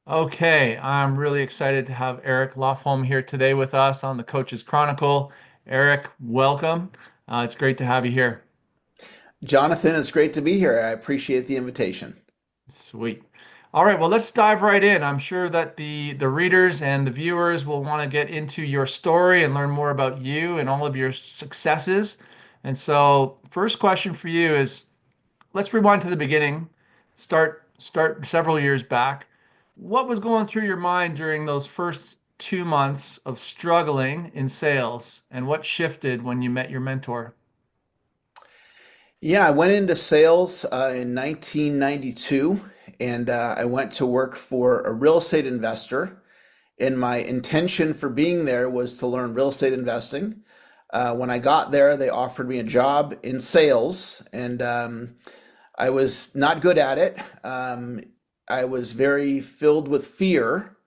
Okay, I'm really excited to have Eric Lofholm here today with us on the Coach's Chronicle. Eric, welcome. It's great to have you here. Jonathan, it's great to be here. I appreciate the invitation. Sweet. All right, well, let's dive right in. I'm sure that the readers and the viewers will want to get into your story and learn more about you and all of your successes. And so, first question for you is let's rewind to the beginning. Start several years back. What was going through your mind during those first 2 months of struggling in sales, and what shifted when you met your mentor? Yeah, I went into sales in 1992 and I went to work for a real estate investor. And my intention for being there was to learn real estate investing. When I got there, they offered me a job in sales, and I was not good at it. I was very filled with fear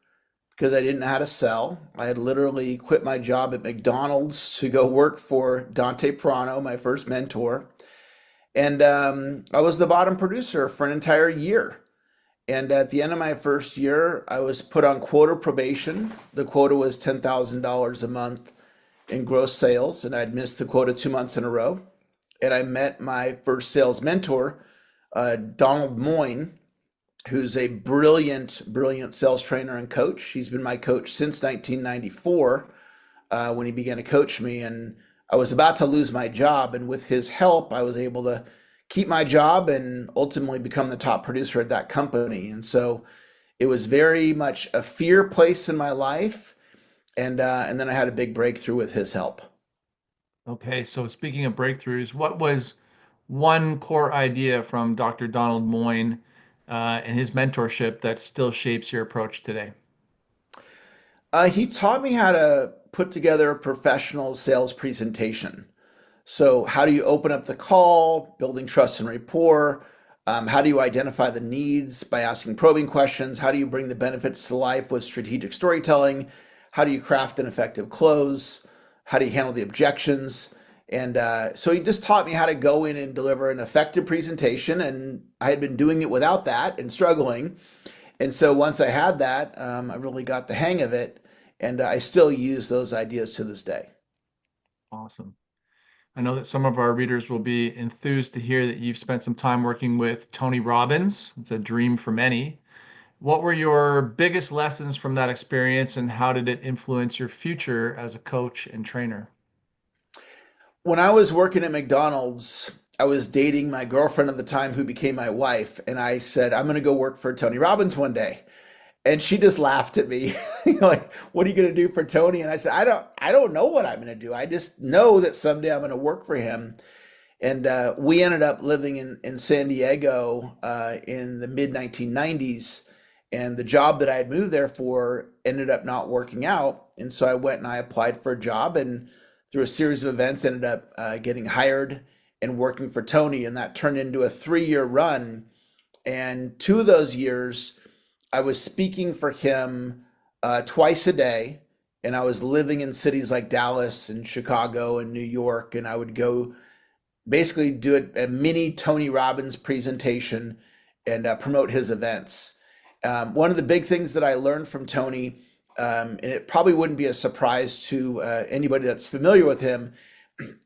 because I didn't know how to sell. I had literally quit my job at McDonald's to go work for Dante Prano, my first mentor. And I was the bottom producer for an entire year. And at the end of my first year, I was put on quota probation. The quota was $10,000 a month in gross sales, and I'd missed the quota 2 months in a row. And I met my first sales mentor, Donald Moyne, who's a brilliant, brilliant sales trainer and coach. He's been my coach since 1994 when he began to coach me. And I was about to lose my job. And with his help, I was able to keep my job and ultimately become the top producer at that company. And so it was very much a fear place in my life. And then I had a big breakthrough with his help. Okay, so speaking of breakthroughs, what was one core idea from Dr. Donald Moyne and his mentorship that still shapes your approach today? He taught me how to put together a professional sales presentation. So, how do you open up the call, building trust and rapport? How do you identify the needs by asking probing questions? How do you bring the benefits to life with strategic storytelling? How do you craft an effective close? How do you handle the objections? And so he just taught me how to go in and deliver an effective presentation. And I had been doing it without that and struggling. And so once I had that, I really got the hang of it. And I still use those ideas to this day. Awesome. I know that some of our readers will be enthused to hear that you've spent some time working with Tony Robbins. It's a dream for many. What were your biggest lessons from that experience, and how did it influence your future as a coach and trainer? When I was working at McDonald's, I was dating my girlfriend at the time who became my wife, and I said, I'm going to go work for Tony Robbins one day. And she just laughed at me, like, "What are you going to do for Tony?" And I said, I don't know what I'm going to do. I just know that someday I'm going to work for him." And we ended up living in San Diego in the mid 1990s. And the job that I had moved there for ended up not working out. And so I went and I applied for a job, and through a series of events, ended up getting hired and working for Tony. And that turned into a 3 year run. And 2 of those years, I was speaking for him twice a day. And I was living in cities like Dallas and Chicago and New York. And I would go basically do a mini Tony Robbins presentation and promote his events. One of the big things that I learned from Tony, and it probably wouldn't be a surprise to anybody that's familiar with him,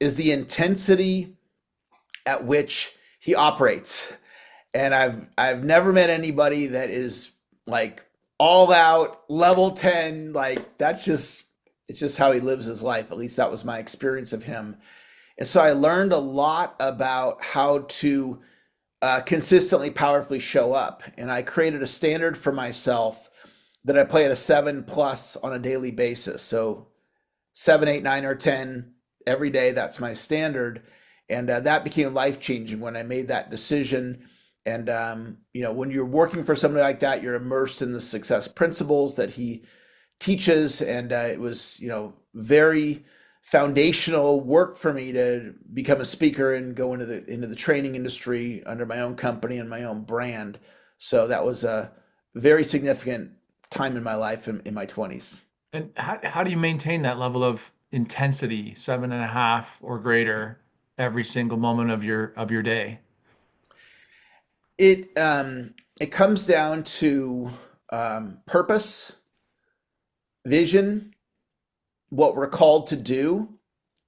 is the intensity at which he operates. And I've never met anybody that is like all out level 10. Like that's just it's just how he lives his life. At least that was my experience of him. And so I learned a lot about how to consistently, powerfully show up. And I created a standard for myself that I play at a 7+ on a daily basis. So 7, 8, 9, or 10 every day. That's my standard. And that became life changing when I made that decision. And, when you're working for somebody like that, you're immersed in the success principles that he teaches. And it was, very foundational work for me to become a speaker and go into the training industry under my own company and my own brand. So that was a very significant time in my life in my 20s. And how do you maintain that level of intensity, 7.5 or greater, every single moment of your day? It comes down to purpose, vision, what we're called to do.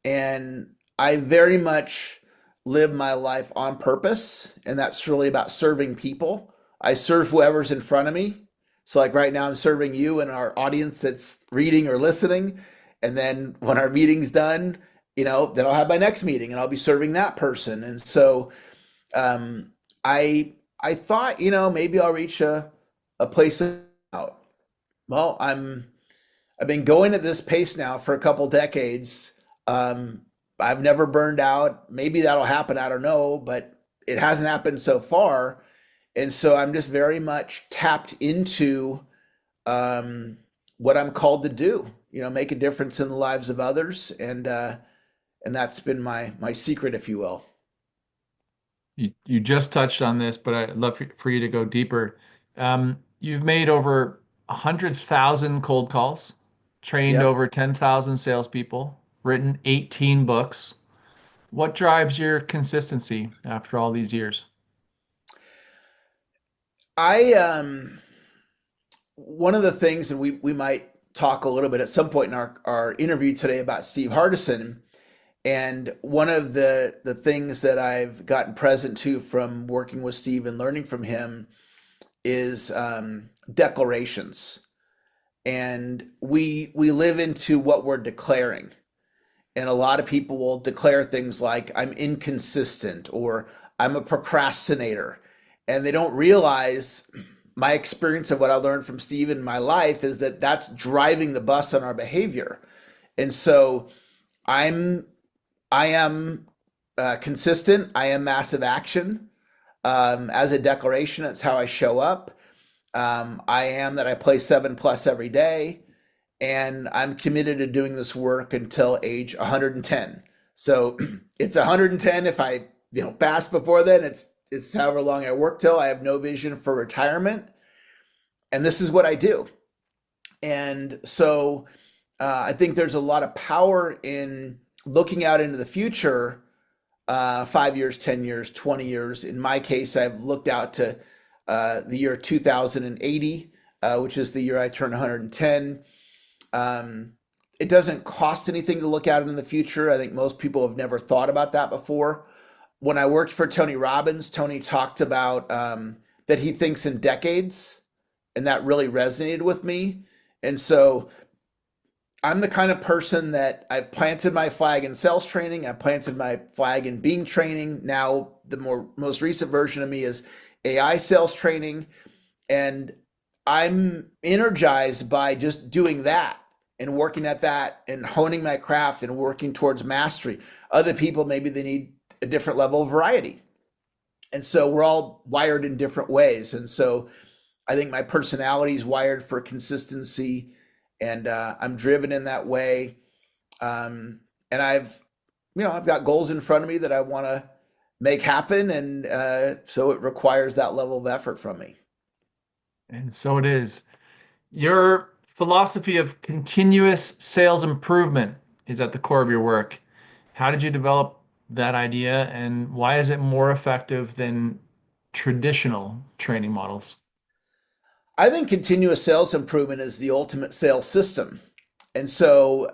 And I very much live my life on purpose. And that's really about serving people. I serve whoever's in front of me. So, like right now, I'm serving you and our audience that's reading or listening. And then when our meeting's done, then I'll have my next meeting and I'll be serving that person. And so, um, I thought, maybe I'll reach a place out. Well, I've been going at this pace now for a couple decades. Um, I've never burned out. Maybe that'll happen. I don't know, but it hasn't happened so far. And so I'm just very much tapped into what I'm called to do. Make a difference in the lives of others, and that's been my secret, if you will. You just touched on this, but I'd love for you to go deeper. You've made over 100,000 cold calls, trained Yep. over 10,000 salespeople, written 18 books. What drives your consistency after all these years? I One of the things, and we might talk a little bit at some point in our interview today about Steve Hardison. And one of the things that I've gotten present to from working with Steve and learning from him is declarations. And we live into what we're declaring. And a lot of people will declare things like, I'm inconsistent or I'm a procrastinator. And they don't realize my experience of what I learned from Steve in my life is that that's driving the bus on our behavior. And so I'm I am consistent. I am massive action. As a declaration, it's how I show up. I am that I play 7+ every day, and I'm committed to doing this work until age 110. So it's 110. If I pass before then, it's however long I work till. I have no vision for retirement, and this is what I do. And so I think there's a lot of power in looking out into the future, 5 years, 10 years, 20 years. In my case, I've looked out to the year 2080, which is the year I turn 110. It doesn't cost anything to look out into the future. I think most people have never thought about that before. When I worked for Tony Robbins, Tony talked about that he thinks in decades, and that really resonated with me. And so I'm the kind of person that I planted my flag in sales training. I planted my flag in being training. Now the most recent version of me is AI sales training. And I'm energized by just doing that and working at that and honing my craft and working towards mastery. Other people, maybe they need a different level of variety. And so we're all wired in different ways. And so I think my personality is wired for consistency, and I'm driven in that way. And I've got goals in front of me that I want to make happen, and so it requires that level of effort from me. And so it is. Your philosophy of continuous sales improvement is at the core of your work. How did you develop that idea, and why is it more effective than traditional training models? I think continuous sales improvement is the ultimate sales system. And so,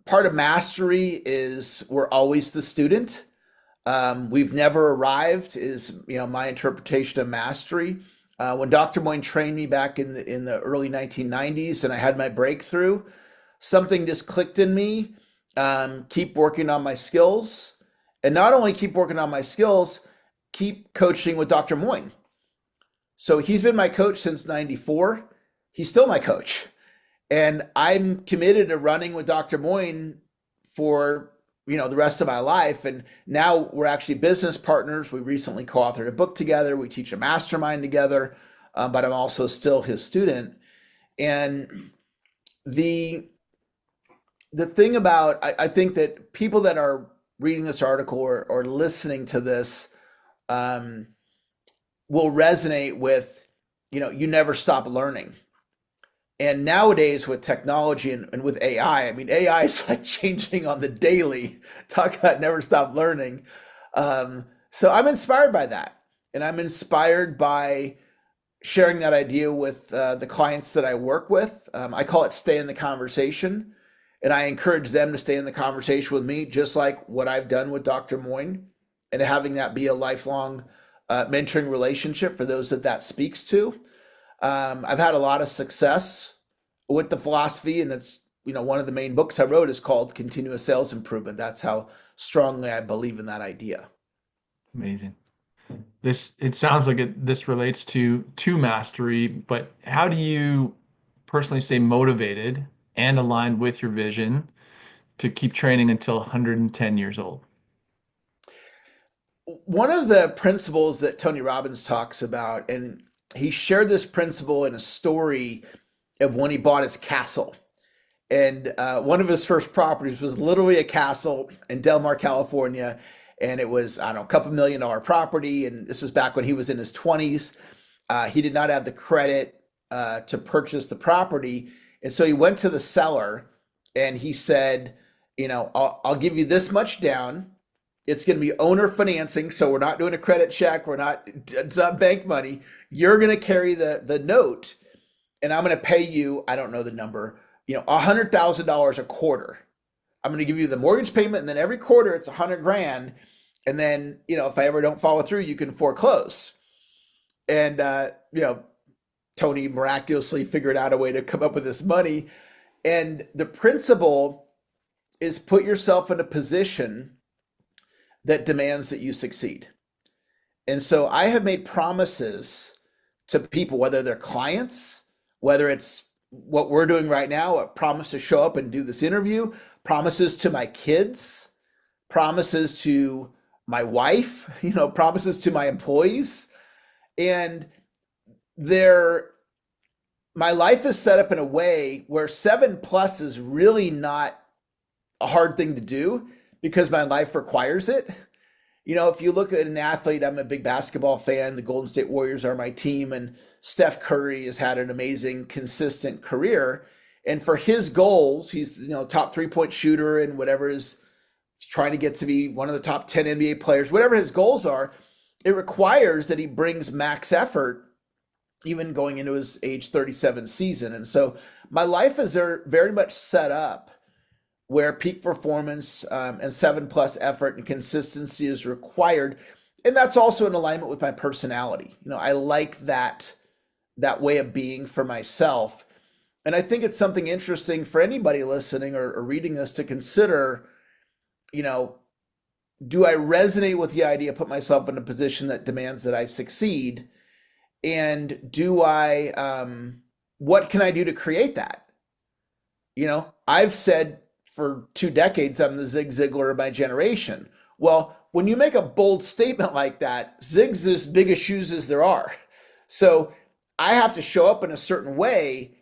part of mastery is we're always the student. We've never arrived is, my interpretation of mastery. When Dr. Moyne trained me back in the early 1990s and I had my breakthrough, something just clicked in me. Keep working on my skills. And not only keep working on my skills, keep coaching with Dr. Moyne. So he's been my coach since 94. He's still my coach. And I'm committed to running with Dr. Moyne for, the rest of my life. And now we're actually business partners. We recently co-authored a book together. We teach a mastermind together, but I'm also still his student. And the thing about, I think that people that are reading this article or listening to this, will resonate with, you never stop learning. And nowadays with technology and with AI, I mean, AI is like changing on the daily. Talk about never stop learning. So I'm inspired by that. And I'm inspired by sharing that idea with the clients that I work with. I call it stay in the conversation. And I encourage them to stay in the conversation with me, just like what I've done with Dr. Moyne, and having that be a lifelong mentoring relationship for those that that speaks to. I've had a lot of success with the philosophy, and it's, one of the main books I wrote is called Continuous Sales Improvement. That's how strongly I believe in that idea. Amazing. It sounds like this relates to mastery, but how do you personally stay motivated and aligned with your vision to keep training until 110 years old? One of the principles that Tony Robbins talks about, and he shared this principle in a story of when he bought his castle. And one of his first properties was literally a castle in Del Mar, California. And it was, I don't know, a couple $1 million property. And this is back when he was in his 20s. He did not have the credit to purchase the property. And so he went to the seller and he said, I'll give you this much down. It's going to be owner financing. So we're not doing a credit check. It's not bank money. You're going to carry the note, and I'm going to pay you, I don't know the number, $100,000 a quarter. I'm going to give you the mortgage payment, and then every quarter it's 100 grand. And then, if I ever don't follow through, you can foreclose. And, Tony miraculously figured out a way to come up with this money. And the principle is put yourself in a position that demands that you succeed. And so I have made promises to people, whether they're clients, whether it's what we're doing right now, a promise to show up and do this interview, promises to my kids, promises to my wife, promises to my employees. And my life is set up in a way where 7+ is really not a hard thing to do because my life requires it. If you look at an athlete, I'm a big basketball fan. The Golden State Warriors are my team, and Steph Curry has had an amazing, consistent career. And for his goals, he's top 3-point shooter and whatever is trying to get to be one of the top 10 NBA players. Whatever his goals are, it requires that he brings max effort, even going into his age 37 season. And so my life is very much set up where peak performance and 7+ effort and consistency is required. And that's also in alignment with my personality. I like that way of being for myself. And I think it's something interesting for anybody listening or reading this to consider, do I resonate with the idea, put myself in a position that demands that I succeed? And what can I do to create that? I've said for 2 decades, I'm the Zig Ziglar of my generation. Well, when you make a bold statement like that, Zig's as big as shoes as there are. So I have to show up in a certain way,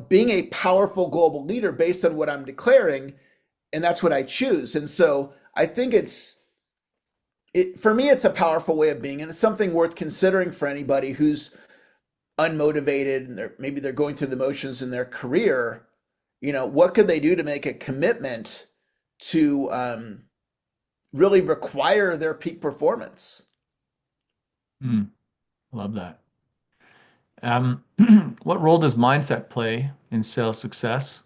being a powerful global leader based on what I'm declaring, and that's what I choose. And so I think for me, it's a powerful way of being, and it's something worth considering for anybody who's unmotivated and maybe they're going through the motions in their career. What could they do to make a commitment to really require their peak performance? Love that. What role does mindset play in sales success,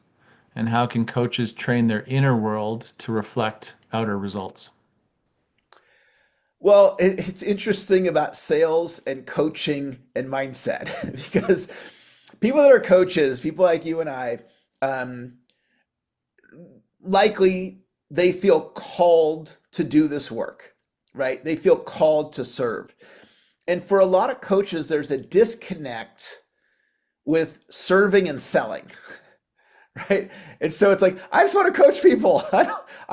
and how can coaches train their inner world to reflect outer results? Well, it's interesting about sales and coaching and mindset because people that are coaches, people like you and I, likely they feel called to do this work, right? They feel called to serve. And for a lot of coaches, there's a disconnect with serving and selling, right? And so it's like, I just want to coach people. I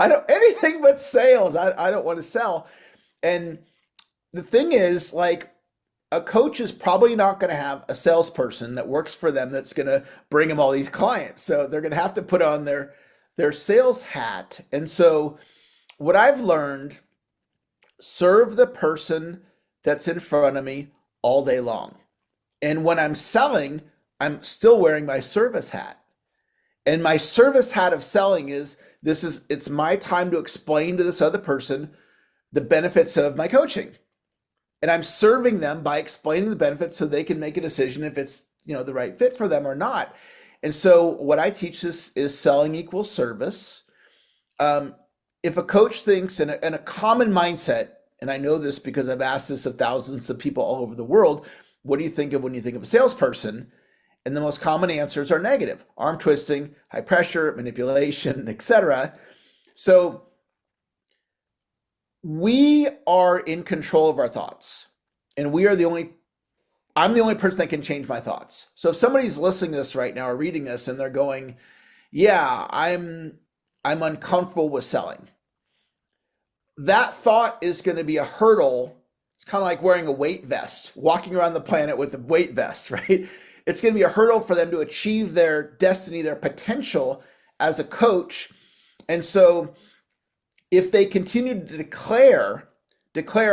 don't anything but sales. I don't want to sell. And the thing is, like, a coach is probably not going to have a salesperson that works for them that's going to bring them all these clients. So they're going to have to put on their sales hat. And so what I've learned, serve the person that's in front of me all day long. And when I'm selling, I'm still wearing my service hat. And my service hat of selling is it's my time to explain to this other person the benefits of my coaching. And I'm serving them by explaining the benefits so they can make a decision if it's, the right fit for them or not. And so what I teach is selling equals service. Um, if a coach thinks in a common mindset, and I know this because I've asked this of thousands of people all over the world, what do you think of when you think of a salesperson? And the most common answers are negative: arm twisting, high pressure, manipulation, etc. So we are in control of our thoughts, and I'm the only person that can change my thoughts. So if somebody's listening to this right now or reading this and they're going, yeah, I'm uncomfortable with selling, that thought is going to be a hurdle. It's kind of like wearing a weight vest, walking around the planet with a weight vest, right? It's going to be a hurdle for them to achieve their destiny, their potential as a coach. And so if they continue to declare,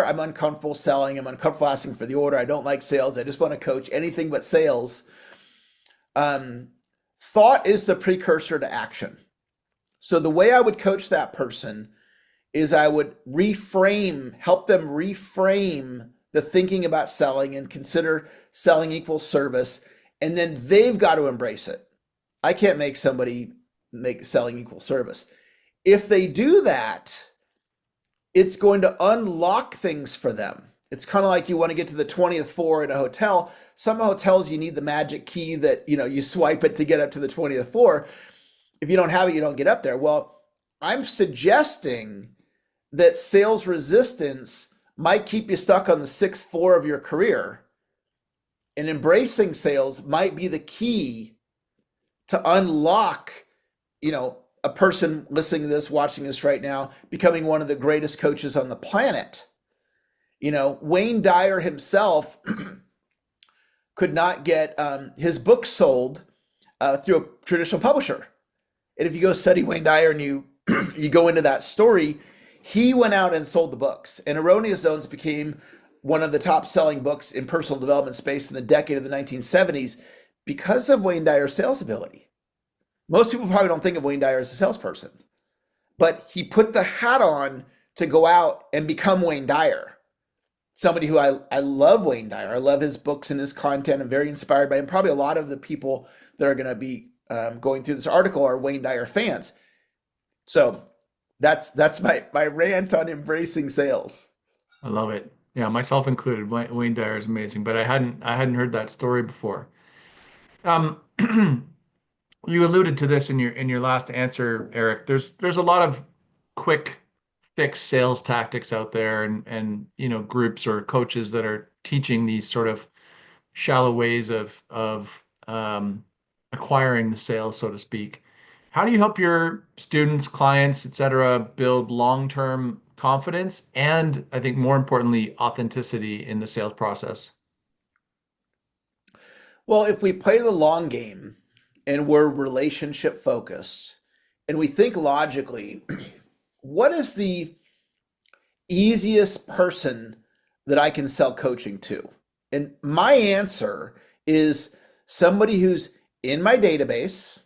I'm uncomfortable selling, I'm uncomfortable asking for the order, I don't like sales, I just want to coach anything but sales. Thought is the precursor to action. So the way I would coach that person is I would help them reframe the thinking about selling and consider selling equals service. And then they've got to embrace it. I can't make somebody make selling equals service. If they do that, it's going to unlock things for them. It's kind of like you want to get to the 20th floor in a hotel. Some hotels, you need the magic key that, you swipe it to get up to the 20th floor. If you don't have it, you don't get up there. Well, I'm suggesting that sales resistance might keep you stuck on the 6th floor of your career. And embracing sales might be the key to unlock, a person listening to this, watching this right now, becoming one of the greatest coaches on the planet. Wayne Dyer himself could not get his book sold through a traditional publisher. And if you go study Wayne Dyer and you you go into that story, he went out and sold the books. And Erroneous Zones became one of the top selling books in personal development space in the decade of the 1970s because of Wayne Dyer's sales ability. Most people probably don't think of Wayne Dyer as a salesperson, but he put the hat on to go out and become Wayne Dyer. Somebody who I love Wayne Dyer. I love his books and his content. I'm very inspired by him. Probably a lot of the people that are going to be going through this article are Wayne Dyer fans. So that's my rant on embracing sales. I love it. Yeah, myself included. Wayne Dyer is amazing, but I hadn't heard that story before. Um, you alluded to this in your last answer, Eric. There's a lot of quick fix sales tactics out there, and groups or coaches that are teaching these sort of shallow ways of acquiring the sale, so to speak. How do you help your students, clients, et cetera, build long-term confidence and, I think more importantly, authenticity in the sales process? Well, if we play the long game and we're relationship focused and we think logically, what is the easiest person that I can sell coaching to? And my answer is somebody who's in my database,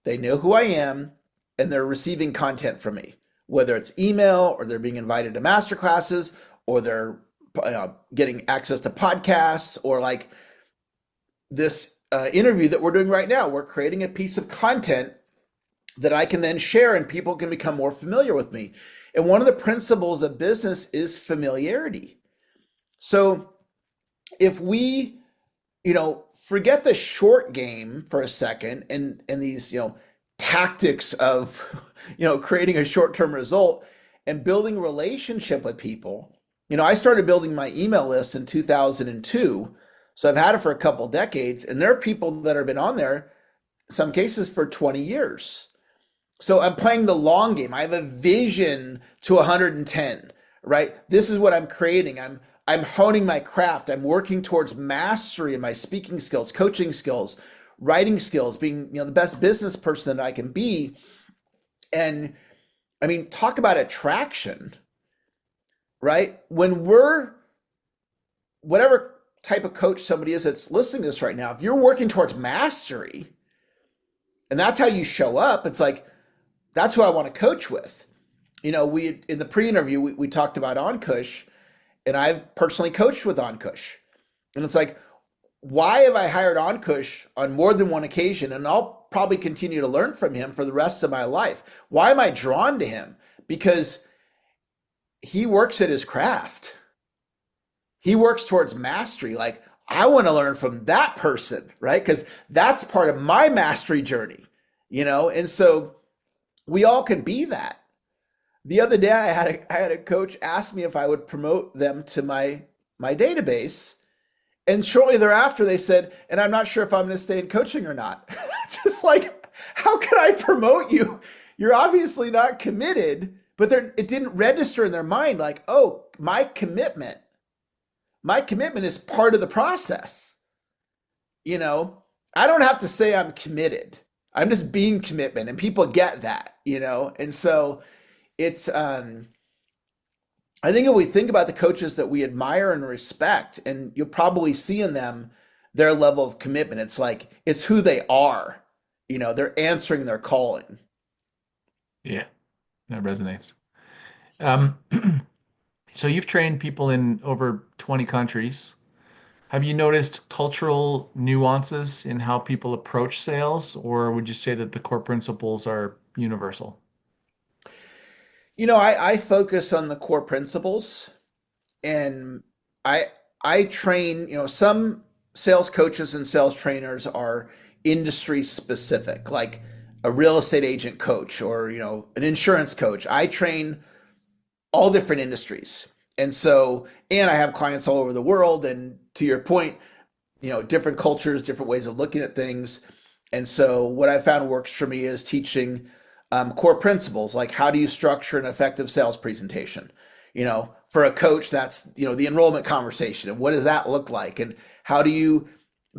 they know who I am, and they're receiving content from me, whether it's email or they're being invited to master classes or they're getting access to podcasts or like this interview that we're doing right now. We're creating a piece of content that I can then share and people can become more familiar with me. And one of the principles of business is familiarity. So if we, forget the short game for a second and these, tactics of, creating a short-term result and building a relationship with people. I started building my email list in 2002. So I've had it for a couple decades, and there are people that have been on there, in some cases for 20 years. So I'm playing the long game. I have a vision to 110, right? This is what I'm creating. I'm honing my craft. I'm working towards mastery in my speaking skills, coaching skills, writing skills, being, the best business person that I can be. And I mean, talk about attraction, right? When whatever type of coach somebody is that's listening to this right now, if you're working towards mastery and that's how you show up, it's like, that's who I want to coach with. We in the pre-interview, we talked about Ankush, And I've personally coached with Ankush. And it's like, why have I hired Ankush on more than one occasion? And I'll probably continue to learn from him for the rest of my life. Why am I drawn to him? Because he works at his craft. He works towards mastery. Like, I want to learn from that person, right? Because that's part of my mastery journey, And so we all can be that. The other day, I had a coach ask me if I would promote them to my database, and shortly thereafter, they said, "And I'm not sure if I'm going to stay in coaching or not." Just like, how can I promote you? You're obviously not committed, but it didn't register in their mind like, oh, my commitment is part of the process. I don't have to say I'm committed. I'm just being commitment, and people get that. And so it's I think if we think about the coaches that we admire and respect, and you'll probably see in them their level of commitment, it's like it's who they are. They're answering their calling. Yeah, that resonates. Um, so you've trained people in over 20 countries. Have you noticed cultural nuances in how people approach sales, or would you say that the core principles are universal? I focus on the core principles, and I I train, some sales coaches and sales trainers are industry specific, like a real estate agent coach or, an insurance coach. I train all different industries. And I have clients all over the world. And to your point, different cultures, different ways of looking at things. And so what I found works for me is teaching core principles, like how do you structure an effective sales presentation? For a coach, that's, the enrollment conversation and what does that look like? And how do you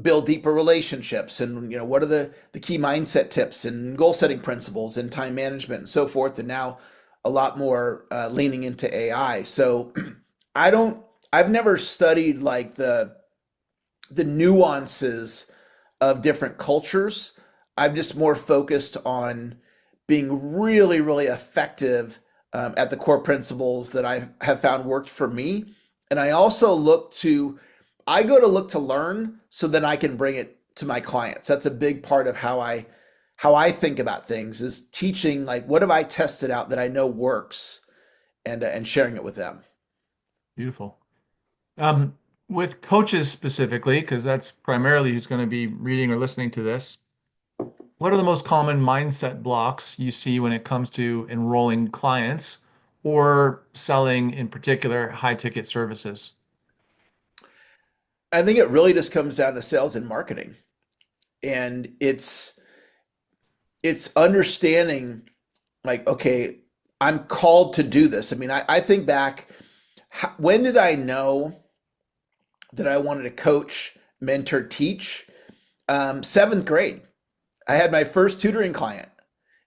build deeper relationships? And, what are the key mindset tips and goal setting principles and time management and so forth? And now a lot more leaning into AI. So I don't, I've never studied like the nuances of different cultures. I'm just more focused on being really, really effective at the core principles that I have found worked for me. And I go to look to learn so then I can bring it to my clients. That's a big part of how I think about things is teaching, like, what have I tested out that I know works, and sharing it with them. Beautiful. Um, with coaches specifically, because that's primarily who's going to be reading or listening to this, what are the most common mindset blocks you see when it comes to enrolling clients or selling, in particular, high ticket services? I think it really just comes down to sales and marketing. And it's understanding, like, okay, I'm called to do this. I mean, I think back, when did I know that I wanted to coach, mentor, teach? Seventh grade. I had my first tutoring client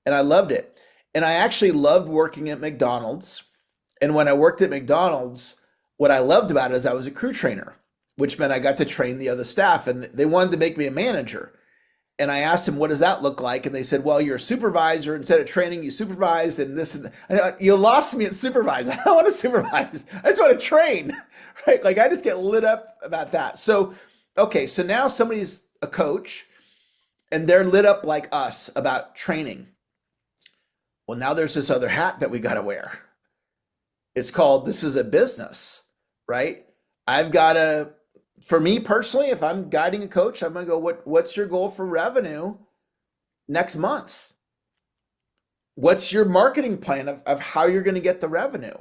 and I loved it. And I actually loved working at McDonald's. And when I worked at McDonald's, what I loved about it is I was a crew trainer, which meant I got to train the other staff, and they wanted to make me a manager. And I asked them, what does that look like? And they said, well, you're a supervisor. Instead of training, you supervise and this and that. You lost me at supervise. I don't want to supervise. I just want to train, right? Like, I just get lit up about that. So, okay, so now somebody's a coach and they're lit up like us about training. Well, now there's this other hat that we got to wear. It's called, this is a business, right? I've got to, for me personally, if I'm guiding a coach, I'm going to go, what's your goal for revenue next month? What's your marketing plan of how you're going to get the revenue?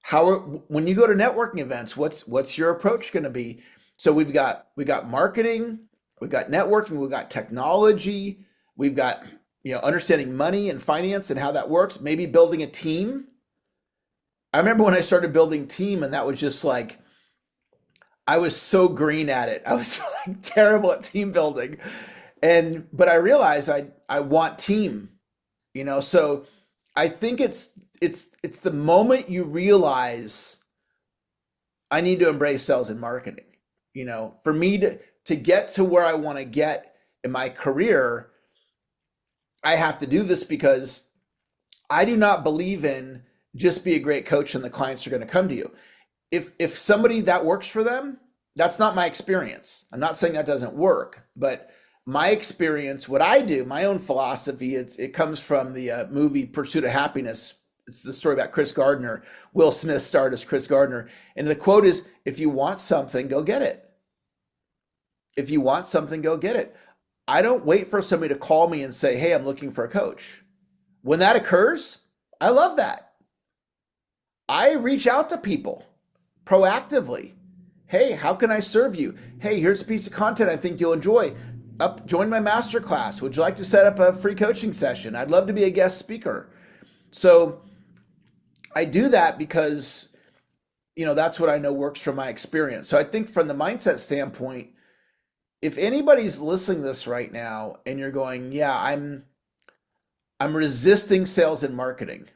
When you go to networking events, what's your approach going to be? So we got marketing, we've got networking, we've got technology, we've got, understanding money and finance and how that works, maybe building a team. I remember when I started building team, and that was just like, I was so green at it. I was like terrible at team building. But I realized I want team, so I think it's the moment you realize I need to embrace sales and marketing. For me to get to where I want to get in my career, I have to do this, because I do not believe in just be a great coach and the clients are going to come to you. if somebody that works for them, that's not my experience. I'm not saying that doesn't work, but my experience, what I do, my own philosophy, it comes from the movie Pursuit of Happiness. It's the story about Chris Gardner. Will Smith starred as Chris Gardner, and the quote is, "If you want something, go get it. If you want something, go get it." I don't wait for somebody to call me and say, "Hey, I'm looking for a coach." When that occurs, I love that. I reach out to people proactively. Hey, how can I serve you? Hey, here's a piece of content I think you'll enjoy. Join my masterclass. Would you like to set up a free coaching session? I'd love to be a guest speaker. So I do that because, that's what I know works from my experience. So I think from the mindset standpoint, if anybody's listening to this right now and you're going, yeah, I'm resisting sales and marketing.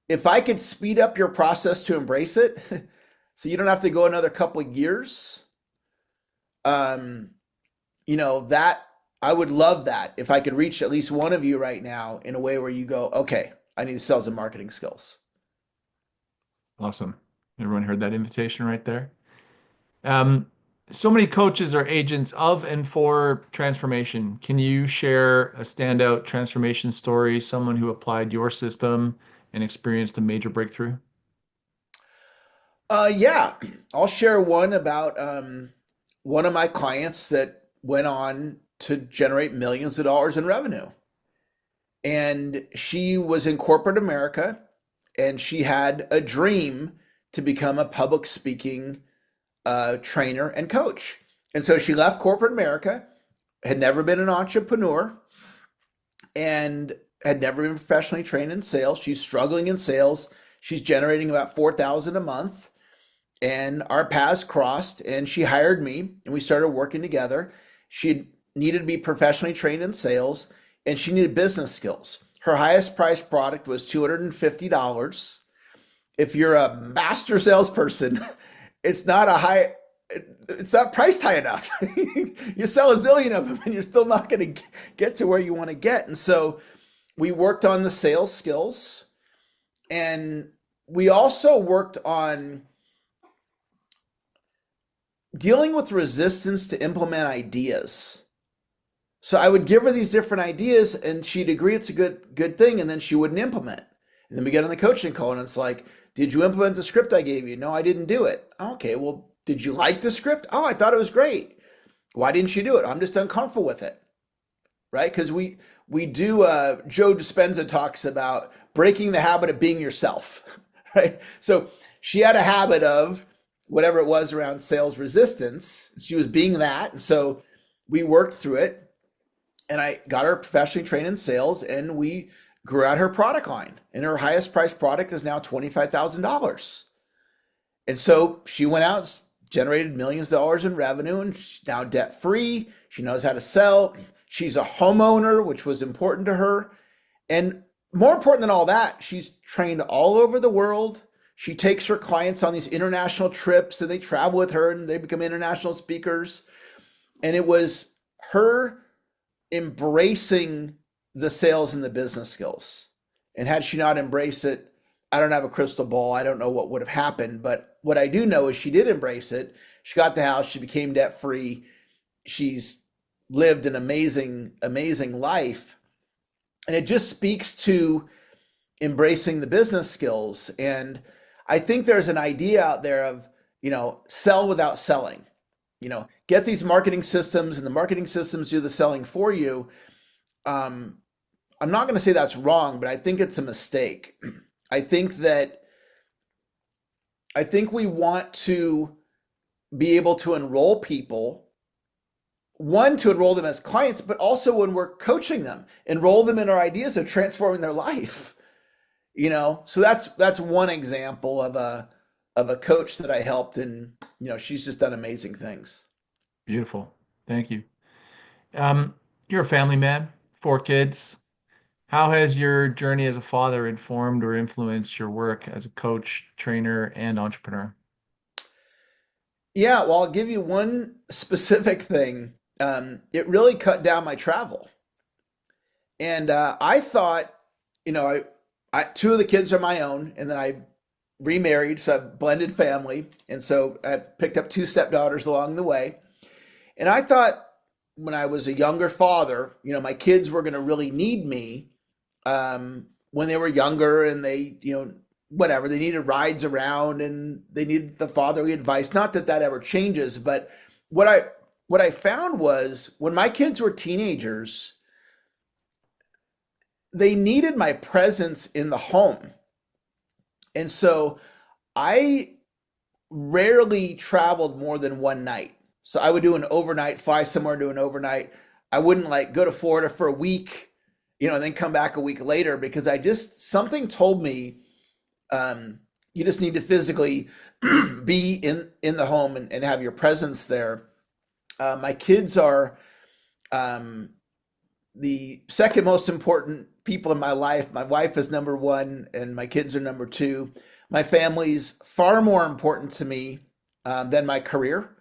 If I could speed up your process to embrace it, so you don't have to go another couple of years, that I would love that if I could reach at least one of you right now in a way where you go, okay, I need sales and marketing skills. Awesome. Everyone heard that invitation right there. Um, so many coaches are agents of and for transformation. Can you share a standout transformation story, someone who applied your system and experienced a major breakthrough? Yeah, I'll share one about one of my clients that went on to generate millions of dollars in revenue. And she was in corporate America and she had a dream to become a public speaking trainer and coach. And so she left corporate America, had never been an entrepreneur, and had never been professionally trained in sales. She's struggling in sales. She's generating about 4,000 a month. And our paths crossed and she hired me and we started working together. She needed to be professionally trained in sales and she needed business skills. Her highest priced product was $250. If you're a master salesperson, it's not it's not priced high enough. You sell a zillion of them and you're still not going to get to where you want to get. And so we worked on the sales skills and we also worked on dealing with resistance to implement ideas. So I would give her these different ideas and she'd agree it's a good thing and then she wouldn't implement. And then we get on the coaching call and it's like, did you implement the script I gave you? No, I didn't do it. Okay, well, did you like the script? Oh, I thought it was great. Why didn't you do it? I'm just uncomfortable with it. Right? Because we do, Joe Dispenza talks about breaking the habit of being yourself. Right? So she had a habit of whatever it was around sales resistance. She was being that. And so we worked through it and I got her professionally trained in sales and we grew out her product line. And her highest priced product is now $25,000. And so she went out, generated millions of dollars in revenue, and she's now debt free. She knows how to sell. She's a homeowner, which was important to her. And more important than all that, she's trained all over the world. She takes her clients on these international trips and they travel with her and they become international speakers. And it was her embracing the sales and the business skills. And had she not embraced it, I don't have a crystal ball. I don't know what would have happened. But what I do know is she did embrace it. She got the house. She became debt free. She's lived an amazing, amazing life. And it just speaks to embracing the business skills. And I think there's an idea out there of, sell without selling. Get these marketing systems and the marketing systems do the selling for you. I'm not going to say that's wrong, but I think it's a mistake. I think we want to be able to enroll people, one, to enroll them as clients, but also when we're coaching them, enroll them in our ideas of transforming their life. So that's one example of a coach that I helped, and she's just done amazing things. Beautiful. Thank you. You're a family man, 4 kids. How has your journey as a father informed or influenced your work as a coach, trainer, and entrepreneur? Yeah, well, I'll give you one specific thing. It really cut down my travel, and I thought, I two of the kids are my own, and then I remarried, so I blended family, and so I picked up two stepdaughters along the way. And I thought when I was a younger father, my kids were going to really need me when they were younger, and they, whatever, they needed rides around and they needed the fatherly advice. Not that that ever changes, but what I what I found was when my kids were teenagers, they needed my presence in the home. And so I rarely traveled more than one night. So I would do an overnight, fly somewhere, do an overnight. I wouldn't like go to Florida for a week, and then come back a week later because something told me you just need to physically be in the home and have your presence there. My kids are the second most important people in my life. My wife is number one, and my kids are number two. My family's far more important to me than my career.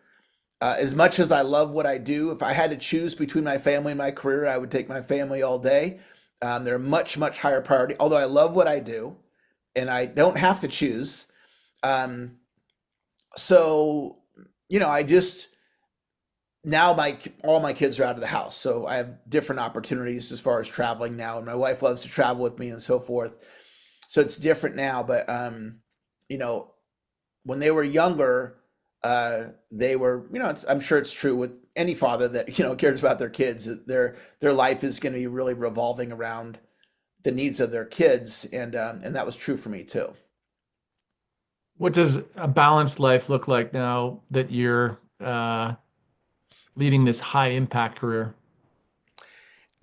As much as I love what I do, if I had to choose between my family and my career, I would take my family all day. They're a much, much higher priority, although I love what I do and I don't have to choose. Um, so, I just, now all my kids are out of the house. So I have different opportunities as far as traveling now. And my wife loves to travel with me and so forth. So it's different now. But, you know, when they were younger, they were, I'm sure it's true with any father that, cares about their kids, that their life is going to be really revolving around the needs of their kids. And that was true for me too. What does a balanced life look like now that you're leading this high impact career?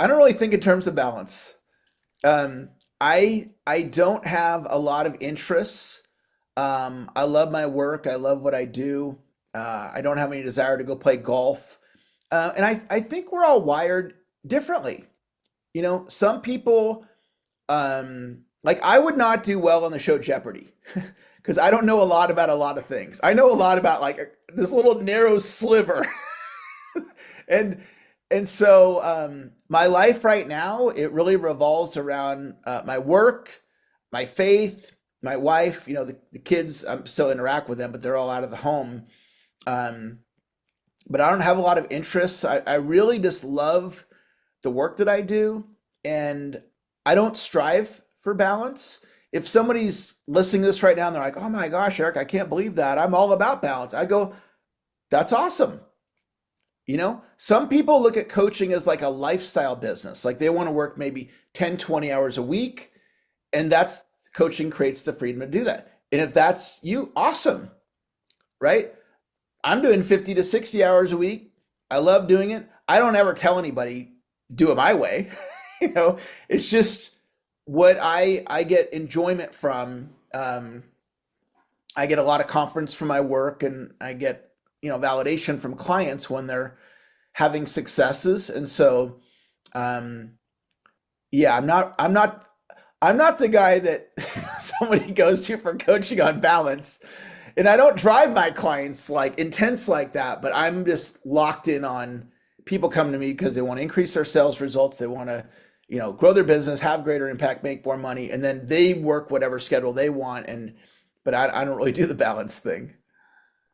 I don't really think in terms of balance. Um, I don't have a lot of interests. I love my work. I love what I do. I don't have any desire to go play golf. And I think we're all wired differently. Some people, like I would not do well on the show Jeopardy because I don't know a lot about a lot of things. I know a lot about like this little narrow sliver. and and so my life right now, it really revolves around my work, my faith, my wife. The kids, I'm still interact with them, but they're all out of the home. Um, but I don't have a lot of interests. I really just love the work that I do, and I don't strive for balance. If somebody's listening to this right now and they're like, "Oh my gosh, Eric, I can't believe that. I'm all about balance." I go, "That's awesome." Some people look at coaching as like a lifestyle business. Like they want to work maybe 10, 20 hours a week, and that's coaching creates the freedom to do that. And if that's you, awesome, right? I'm doing 50 to 60 hours a week. I love doing it. I don't ever tell anybody do it my way. It's just what I get enjoyment from. I get a lot of confidence from my work, and I get, validation from clients when they're having successes. And so, um, yeah, I'm not the guy that somebody goes to for coaching on balance. And I don't drive my clients like intense like that, but I'm just locked in on people come to me because they want to increase their sales results. They want to, grow their business, have greater impact, make more money, and then they work whatever schedule they want. But I don't really do the balance thing.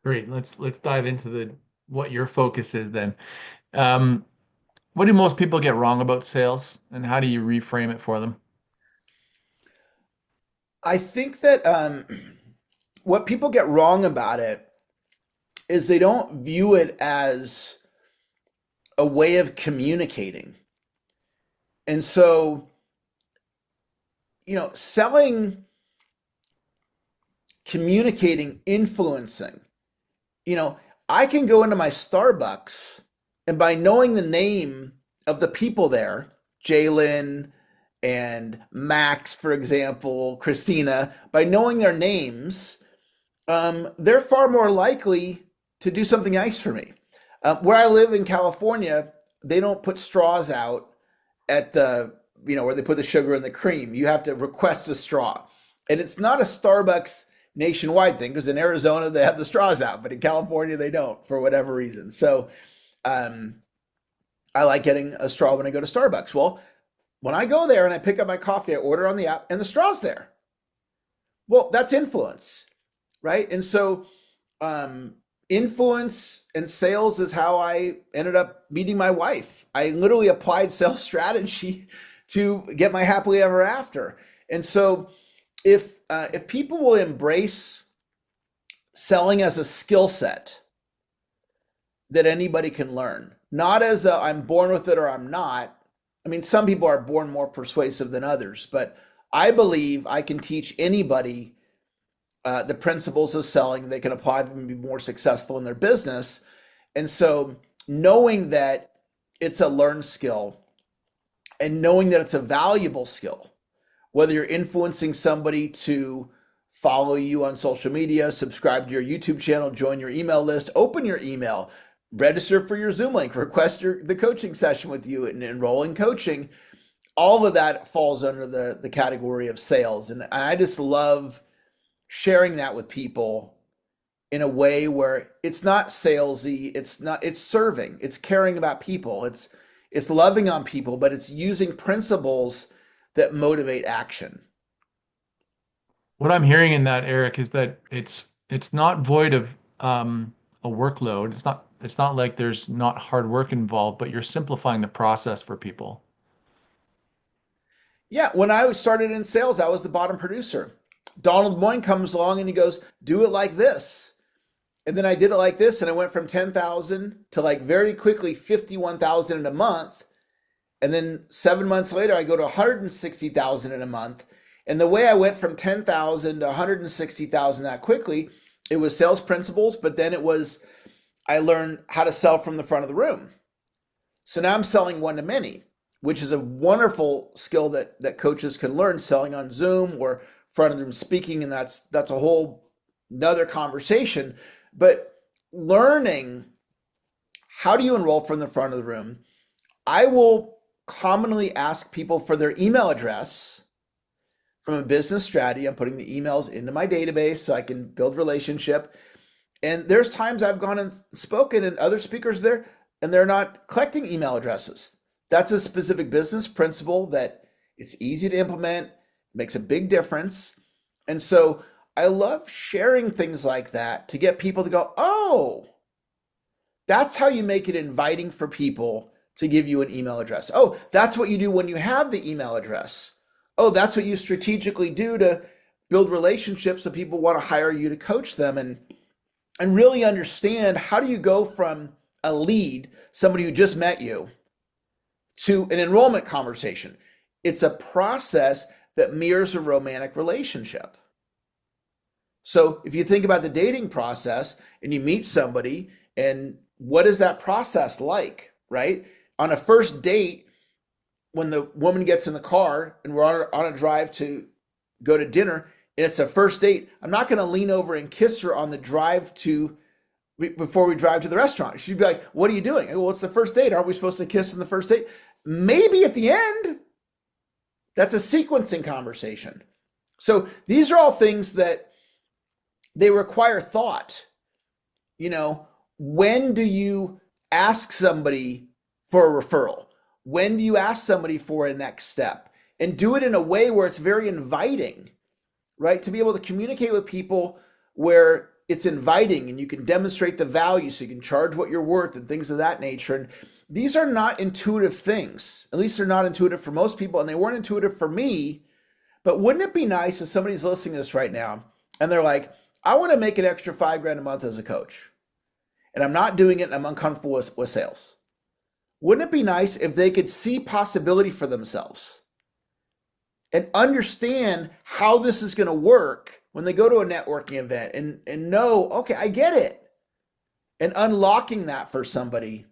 Great. Let's dive into the what your focus is then. Um, what do most people get wrong about sales, and how do you reframe it for them? I think that what people get wrong about it is they don't view it as a way of communicating. And so, selling, communicating, influencing, you know, I can go into my Starbucks and by knowing the name of the people there, Jalen and Max, for example, Christina, by knowing their names, they're far more likely to do something nice for me. Where I live in California, they don't put straws out at where they put the sugar and the cream. You have to request a straw. And it's not a Starbucks nationwide thing because in Arizona they have the straws out, but in California they don't for whatever reason. So um, I like getting a straw when I go to Starbucks. Well, when I go there and I pick up my coffee, I order on the app and the straw's there. Well, that's influence, right? And so influence and sales is how I ended up meeting my wife. I literally applied sales strategy to get my happily ever after. And so if people will embrace selling as a skill set that anybody can learn, not as a I'm born with it or I'm not. I mean, some people are born more persuasive than others, but I believe I can teach anybody the principles of selling. They can apply them and be more successful in their business. And so knowing that it's a learned skill and knowing that it's a valuable skill, whether you're influencing somebody to follow you on social media, subscribe to your YouTube channel, join your email list, open your email, register for your Zoom link, request the coaching session with you and enroll in coaching, all of that falls under the category of sales. And I just love sharing that with people in a way where it's not salesy, it's serving, it's caring about people, it's loving on people, but it's using principles that motivate action. What I'm hearing in that, Eric, is that it's not void of a workload. It's not like there's not hard work involved, but you're simplifying the process for people. Yeah, when I started in sales, I was the bottom producer. Donald Moyne comes along and he goes, do it like this. And then I did it like this, and I went from 10,000 to like very quickly 51,000 in a month. And then 7 months later, I go to 160,000 in a month. And the way I went from 10,000 to 160,000 that quickly, it was sales principles, but then it was I learned how to sell from the front of the room. So now I'm selling one to many, which is a wonderful skill that coaches can learn, selling on Zoom or front of the room speaking, and that's a whole another conversation. But learning how do you enroll from the front of the room, I will commonly ask people for their email address from a business strategy. I'm putting the emails into my database so I can build relationship. And there's times I've gone and spoken and other speakers there and they're not collecting email addresses. That's a specific business principle that it's easy to implement, makes a big difference. And so I love sharing things like that to get people to go, oh, that's how you make it inviting for people to give you an email address. Oh, that's what you do when you have the email address. Oh, that's what you strategically do to build relationships so people want to hire you to coach them and really understand how do you go from a lead, somebody who just met you, to an enrollment conversation. It's a process that mirrors a romantic relationship. So if you think about the dating process and you meet somebody and what is that process like, right? On a first date, when the woman gets in the car and we're on a drive to go to dinner and it's a first date, I'm not going to lean over and kiss her on the drive to before we drive to the restaurant. She'd be like, what are you doing? Well, it's the first date. Aren't we supposed to kiss in the first date? Maybe at the end. That's a sequencing conversation. So these are all things that they require thought. You know, when do you ask somebody for a referral? When do you ask somebody for a next step? And do it in a way where it's very inviting, right? To be able to communicate with people where it's inviting and you can demonstrate the value so you can charge what you're worth and things of that nature. And these are not intuitive things. At least they're not intuitive for most people, and they weren't intuitive for me. But wouldn't it be nice if somebody's listening to this right now and they're like, I want to make an extra $5,000 a month as a coach, and I'm not doing it and I'm uncomfortable with sales. Wouldn't it be nice if they could see possibility for themselves and understand how this is going to work when they go to a networking event and know, okay, I get it. And unlocking that for somebody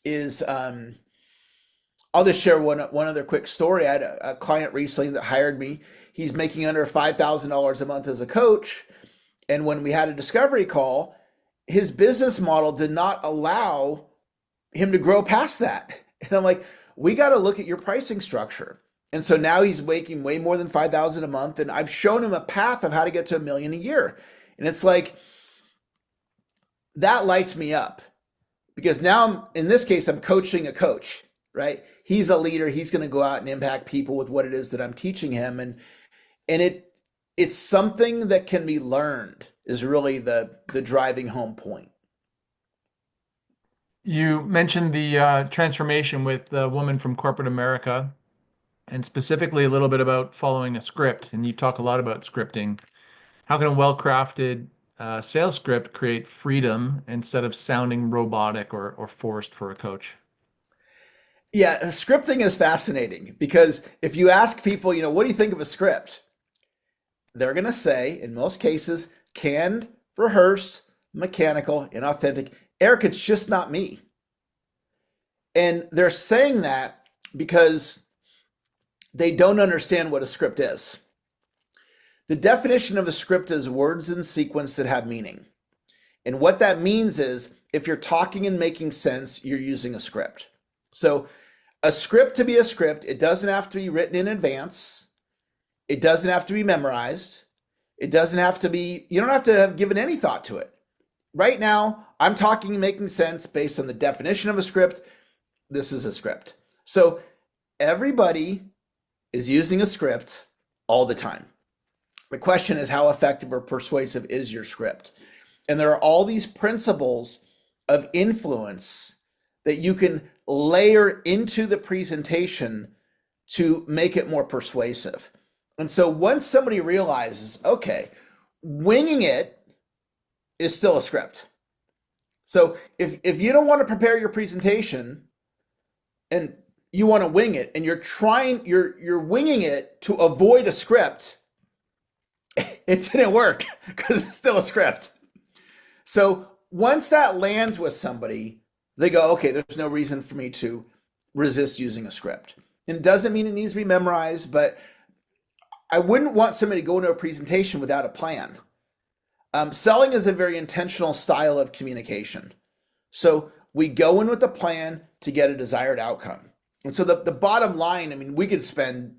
is, I'll just share one other quick story. I had a client recently that hired me. He's making under $5,000 a month as a coach. And when we had a discovery call, his business model did not allow him to grow past that. And I'm like, we got to look at your pricing structure. And so now he's making way more than $5,000 a month. And I've shown him a path of how to get to $1 million a year. And it's like, that lights me up because now in this case, I'm coaching a coach, right? He's a leader. He's going to go out and impact people with what it is that I'm teaching him. And It's something that can be learned is really the driving home point. You mentioned the transformation with the woman from corporate America, and specifically a little bit about following a script. And you talk a lot about scripting. How can a well-crafted sales script create freedom instead of sounding robotic or forced for a coach? Yeah, scripting is fascinating because if you ask people, what do you think of a script? They're going to say, in most cases, canned, rehearsed, mechanical, inauthentic. Eric, it's just not me. And they're saying that because they don't understand what a script is. The definition of a script is words in sequence that have meaning. And what that means is if you're talking and making sense, you're using a script. So, a script to be a script, it doesn't have to be written in advance. It doesn't have to be memorized. It doesn't have to be, you don't have to have given any thought to it. Right now, I'm talking and making sense based on the definition of a script. This is a script. So everybody is using a script all the time. The question is, how effective or persuasive is your script? And there are all these principles of influence that you can layer into the presentation to make it more persuasive. And so once somebody realizes, okay, winging it is still a script. So if you don't want to prepare your presentation and you want to wing it and you're winging it to avoid a script, it didn't work because it's still a script. So once that lands with somebody, they go, okay, there's no reason for me to resist using a script. And it doesn't mean it needs to be memorized, but I wouldn't want somebody to go into a presentation without a plan. Selling is a very intentional style of communication. So we go in with a plan to get a desired outcome. And so the bottom line, I mean, we could spend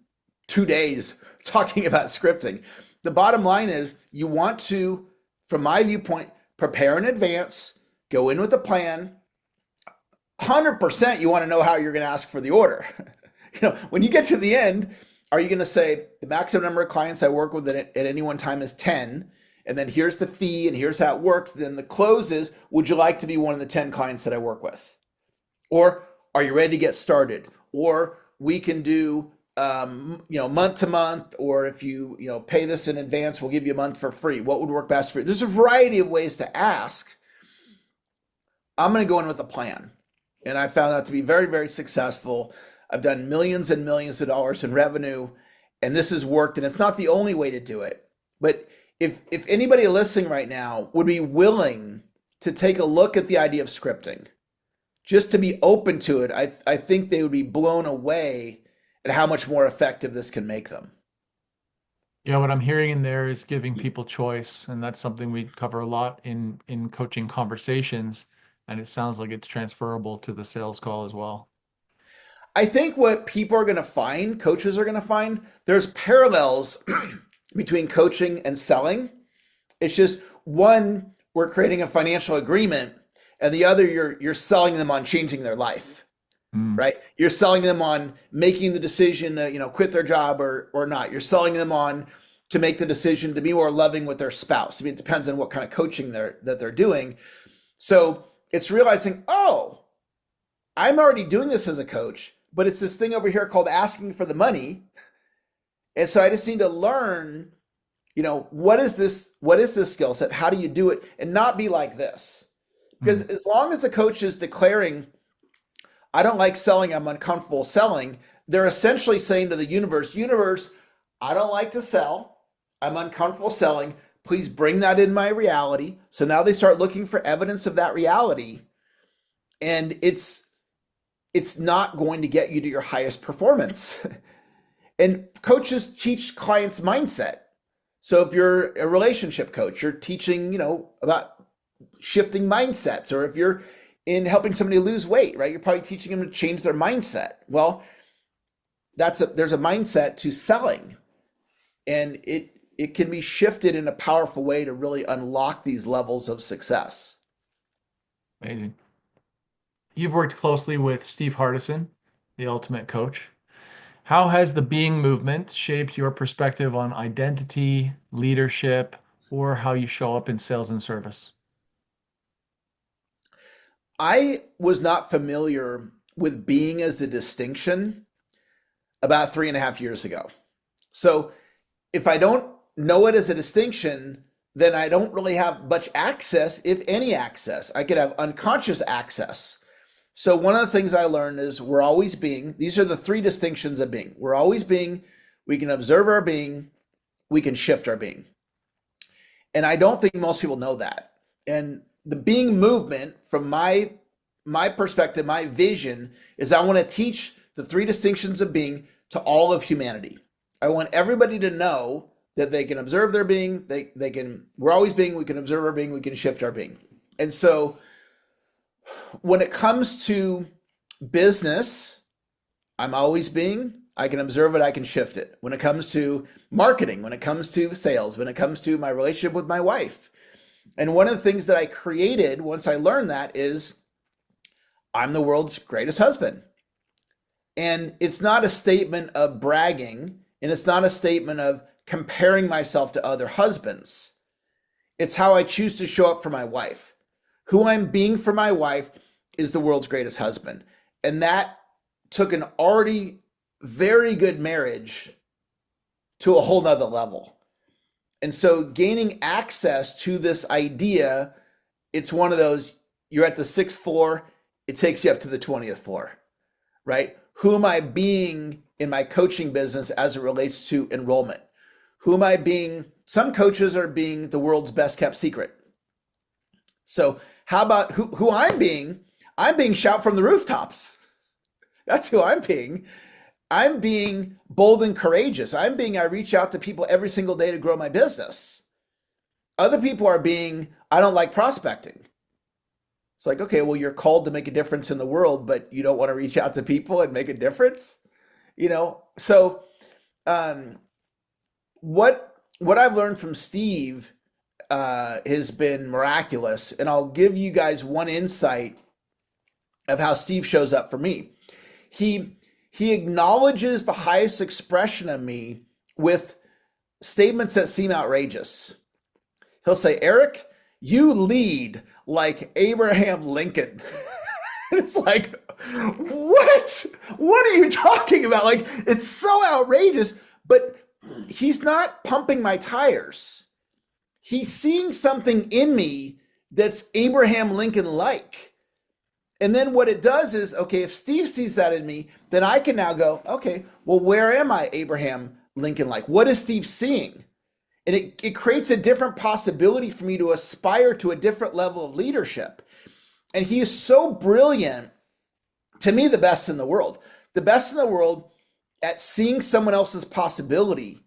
2 days talking about scripting. The bottom line is you want to, from my viewpoint, prepare in advance, go in with a plan. 100% you want to know how you're going to ask for the order. When you get to the end, are you going to say the maximum number of clients I work with at any one time is 10, and then here's the fee and here's how it works. Then the close is, would you like to be one of the 10 clients that I work with? Or are you ready to get started? Or we can do month to month, or if you pay this in advance, we'll give you a month for free. What would work best for you? There's a variety of ways to ask. I'm going to go in with a plan. And I found that to be very, very successful. I've done millions and millions of dollars in revenue, and this has worked. And it's not the only way to do it. But if anybody listening right now would be willing to take a look at the idea of scripting, just to be open to it, I think they would be blown away at how much more effective this can make them. Yeah, what I'm hearing in there is giving people choice, and that's something we cover a lot in coaching conversations, and it sounds like it's transferable to the sales call as well. I think what people are going to find, coaches are going to find, there's parallels between coaching and selling. It's just one, we're creating a financial agreement, and the other, you're selling them on changing their life, Mm. right? You're selling them on making the decision to quit their job or not. You're selling them on to make the decision to be more loving with their spouse. I mean, it depends on what kind of coaching they're doing. So it's realizing, oh, I'm already doing this as a coach, but it's this thing over here called asking for the money. And so I just need to learn, what is this skill set? How do you do it? And not be like this. Because Mm. as long as the coach is declaring, I don't like selling, I'm uncomfortable selling, they're essentially saying to the universe, I don't like to sell, I'm uncomfortable selling, please bring that in my reality. So now they start looking for evidence of that reality. And it's not going to get you to your highest performance. And coaches teach clients mindset. So if you're a relationship coach, you're teaching, about shifting mindsets. Or if you're in helping somebody lose weight, right? You're probably teaching them to change their mindset. Well, there's a mindset to selling, and it can be shifted in a powerful way to really unlock these levels of success. Amazing. You've worked closely with Steve Hardison, the ultimate coach. How has the being movement shaped your perspective on identity, leadership, or how you show up in sales and service? I was not familiar with being as a distinction about 3.5 years ago. So if I don't know it as a distinction, then I don't really have much access, if any access. I could have unconscious access. So one of the things I learned is we're always being, these are the three distinctions of being. We're always being, we can observe our being, we can shift our being. And I don't think most people know that. And the being movement, from my perspective, my vision is I want to teach the three distinctions of being to all of humanity. I want everybody to know that they can observe their being, they can, we're always being, we can observe our being, we can shift our being. And so when it comes to business, I'm always being, I can observe it, I can shift it. When it comes to marketing, when it comes to sales, when it comes to my relationship with my wife. And one of the things that I created once I learned that is I'm the world's greatest husband. And it's not a statement of bragging, and it's not a statement of comparing myself to other husbands. It's how I choose to show up for my wife. Who I'm being for my wife is the world's greatest husband. And that took an already very good marriage to a whole nother level. And so gaining access to this idea, it's one of those, you're at the 6th floor, it takes you up to the 20th floor, right? Who am I being in my coaching business as it relates to enrollment? Who am I being? Some coaches are being the world's best kept secret. So how about who I'm being? I'm being shout from the rooftops. That's who I'm being. I'm being bold and courageous. I'm being, I reach out to people every single day to grow my business. Other people are being, I don't like prospecting. It's like, okay, well, you're called to make a difference in the world, but you don't want to reach out to people and make a difference, you know? So what I've learned from Steve has been miraculous. And I'll give you guys one insight of how Steve shows up for me. He acknowledges the highest expression of me with statements that seem outrageous. He'll say, Eric, you lead like Abraham Lincoln. It's like, what? What are you talking about? Like, it's so outrageous, but he's not pumping my tires. He's seeing something in me that's Abraham Lincoln like. And then what it does is, okay, if Steve sees that in me, then I can now go, okay, well, where am I Abraham Lincoln like? What is Steve seeing? And it creates a different possibility for me to aspire to a different level of leadership. And he is so brilliant, to me, the best in the world. The best in the world at seeing someone else's possibility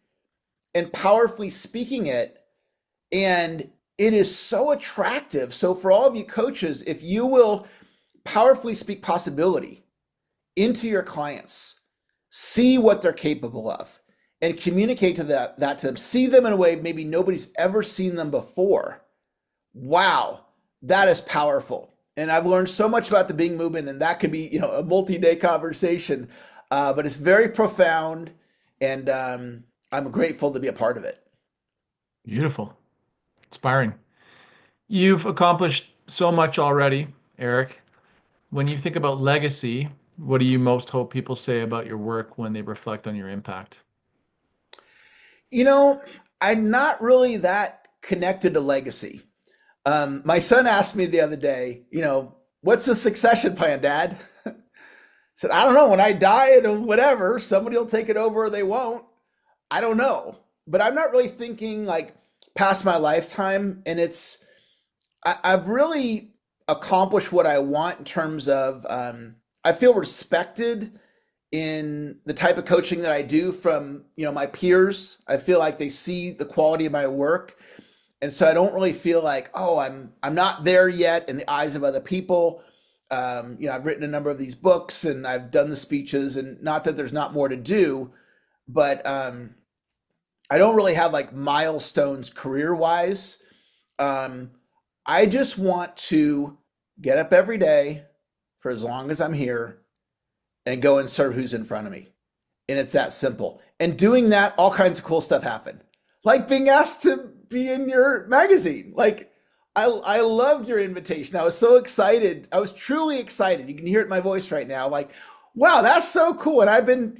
and powerfully speaking it. And it is so attractive. So for all of you coaches, if you will powerfully speak possibility into your clients, see what they're capable of, and communicate to that to them, see them in a way maybe nobody's ever seen them before. Wow, that is powerful. And I've learned so much about the being movement, and that could be, a multi-day conversation, but it's very profound, and I'm grateful to be a part of it. Beautiful, inspiring. You've accomplished so much already, Eric. When you think about legacy, what do you most hope people say about your work when they reflect on your impact? I'm not really that connected to legacy. My son asked me the other day, what's the succession plan, Dad? I said, I don't know. When I die and whatever, somebody will take it over or they won't. I don't know. But I'm not really thinking like past my lifetime. And I've really accomplished what I want in terms of, I feel respected in the type of coaching that I do from, my peers. I feel like they see the quality of my work. And so I don't really feel like, oh, I'm not there yet in the eyes of other people. I've written a number of these books and I've done the speeches, and not that there's not more to do, but I don't really have like milestones career wise. I just want to get up every day for as long as I'm here and go and serve who's in front of me. And it's that simple. And doing that, all kinds of cool stuff happen. Like being asked to be in your magazine. Like I loved your invitation. I was so excited. I was truly excited. You can hear it in my voice right now. Like, wow, that's so cool. And I've been,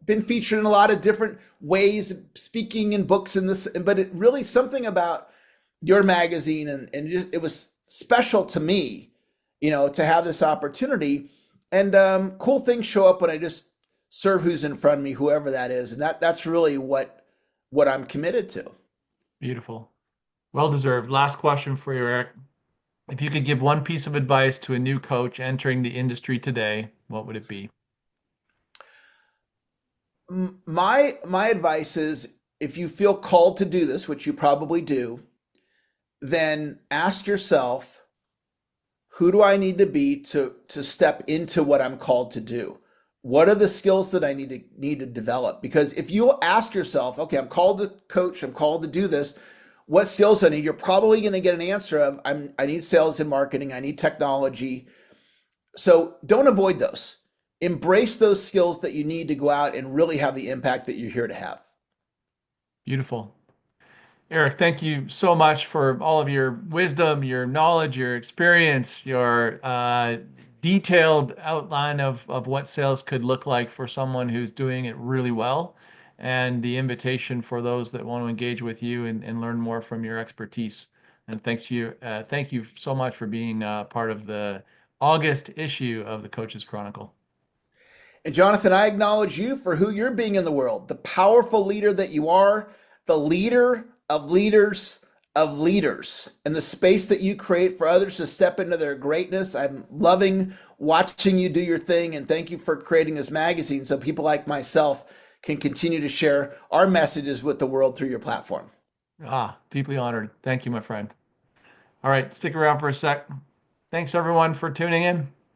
been featured in a lot of different ways, speaking in books and this, but it really something about your magazine and just it was special to me, to have this opportunity. And cool things show up when I just serve who's in front of me, whoever that is, and that's really what I'm committed to. Beautiful. Well deserved. Last question for you, Eric. If you could give one piece of advice to a new coach entering the industry today, what would it be? My advice is if you feel called to do this, which you probably do, then ask yourself, who do I need to be to step into what I'm called to do? What are the skills that I need to develop? Because if you ask yourself, okay, I'm called to coach, I'm called to do this, what skills I need, you're probably going to get an answer of I need sales and marketing, I need technology. So don't avoid those. Embrace those skills that you need to go out and really have the impact that you're here to have. Beautiful. Eric, thank you so much for all of your wisdom, your knowledge, your experience, your detailed outline of what sales could look like for someone who's doing it really well, and the invitation for those that want to engage with you and learn more from your expertise. And thank you so much for being part of the August issue of the Coach's Chronicle. And Jonathan, I acknowledge you for who you're being in the world, the powerful leader that you are, the leader of leaders, and the space that you create for others to step into their greatness. I'm loving watching you do your thing, and thank you for creating this magazine so people like myself can continue to share our messages with the world through your platform. Deeply honored. Thank you, my friend. All right, stick around for a sec. Thanks everyone for tuning in.